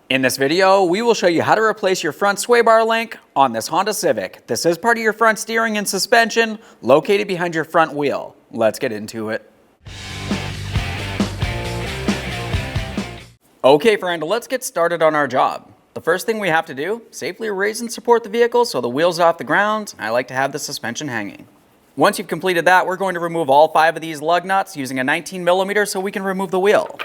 In this video, we will show you how to replace your front sway bar link on this Honda Civic. This is part of your front steering and suspension, located behind your front wheel. Let's get into it. Okay friend, let's get started on our job. The first thing we have to do, safely raise and support the vehicle so the wheel's off the ground. I like to have the suspension hanging. Once you've completed that, we're going to remove all 5 of these lug nuts using a 19mm so we can remove the wheel.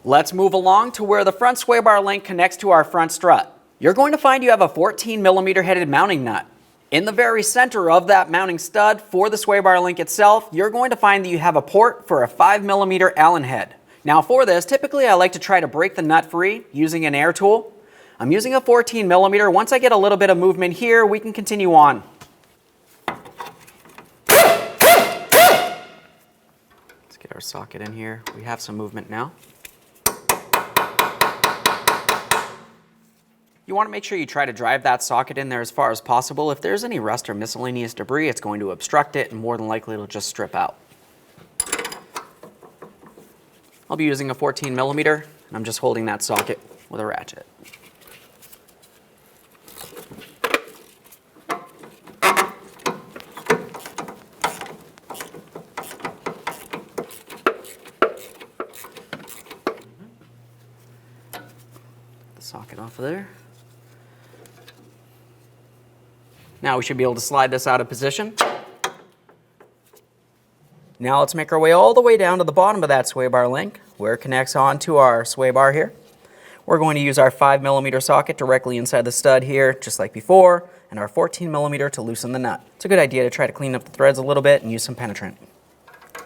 Let's move along to where the front sway bar link connects to our front strut. You're going to find you have a 14mm headed mounting nut. In the very center of that mounting stud for the sway bar link itself, you're going to find that you have a port for a 5mm Allen head. Now for this, typically I like to try to break the nut free using an air tool. I'm using a 14mm. Once I get a little bit of movement here, we can continue on. Let's get our socket in here. We have some movement now. You want to make sure you try to drive that socket in there as far as possible. If there's any rust or miscellaneous debris, it's going to obstruct it and more than likely it'll just strip out. I'll be using a 14mm and I'm just holding that socket with a ratchet. Get the socket off of there. Now we should be able to slide this out of position. Now let's make our way all the way down to the bottom of that sway bar link where it connects onto our sway bar here. We're going to use our 5mm socket directly inside the stud here, just like before, and our 14mm to loosen the nut. It's a good idea to try to clean up the threads a little bit and use some penetrant.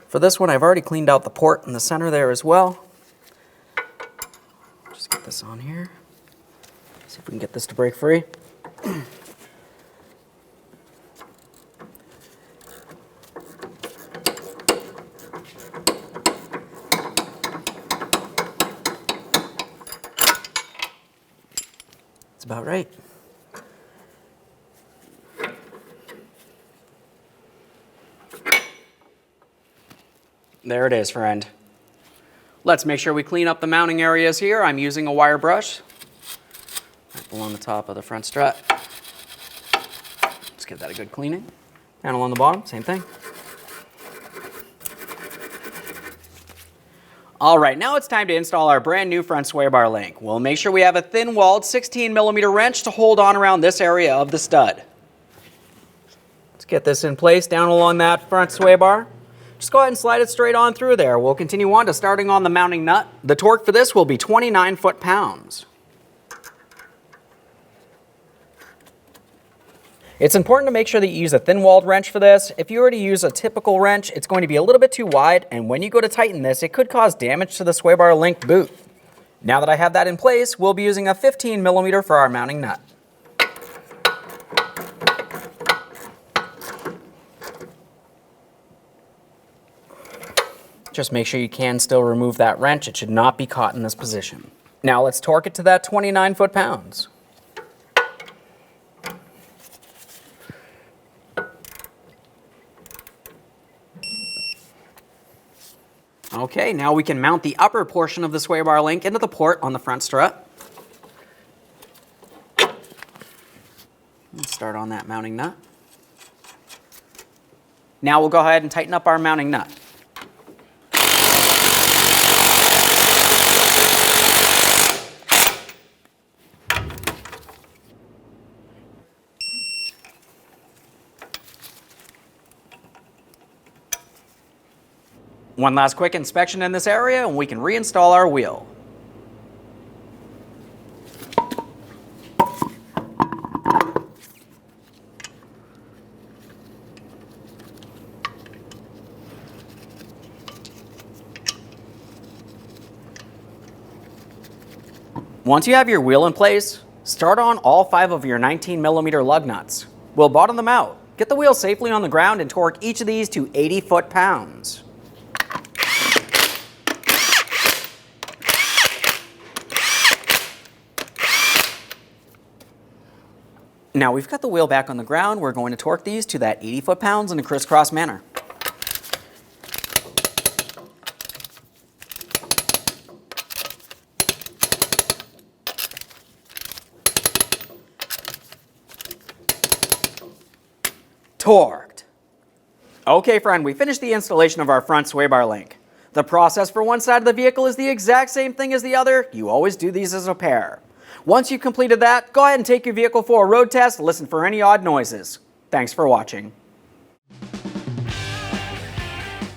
For this one, I've already cleaned out the port in the center there as well. Just get this on here. See if we can get this to break free. About right. There it is, friend. Let's make sure we clean up the mounting areas here. I'm using a wire brush right along the top of the front strut. Let's give that a good cleaning. And along the bottom, same thing. All right, now it's time to install our brand new front sway bar link. We'll make sure we have a thin-walled 16mm wrench to hold on around this area of the stud. Let's get this in place down along that front sway bar. Just go ahead and slide it straight on through there. We'll continue on to starting on the mounting nut. The torque for this will be 29 foot-pounds. It's important to make sure that you use a thin-walled wrench for this. If you were to use a typical wrench, it's going to be a little bit too wide, and when you go to tighten this, it could cause damage to the sway bar link boot. Now that I have that in place, we'll be using a 15mm for our mounting nut. Just make sure you can still remove that wrench. It should not be caught in this position. Now let's torque it to that 29 foot-pounds. Okay, now we can mount the upper portion of the sway bar link into the port on the front strut. Let's start on that mounting nut. Now we'll go ahead and tighten up our mounting nut. One last quick inspection in this area and we can reinstall our wheel. Once you have your wheel in place, start on all 5 of your 19mm lug nuts. We'll bottom them out. Get the wheel safely on the ground and torque each of these to 80 foot-pounds. Now we've got the wheel back on the ground, we're going to torque these to that 80 foot-pounds in a crisscross manner. Torqued. Okay friend, we finished the installation of our front sway bar link. The process for one side of the vehicle is the exact same thing as the other. You always do these as a pair. Once you've completed that, go ahead and take your vehicle for a road test and listen for any odd noises. Thanks for watching.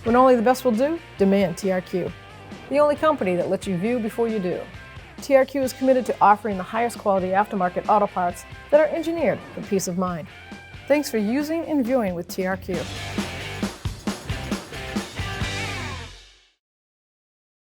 When only the best will do, demand TRQ. The only company that lets you view before you do. TRQ is committed to offering the highest quality aftermarket auto parts that are engineered for peace of mind. Thanks for using and viewing with TRQ.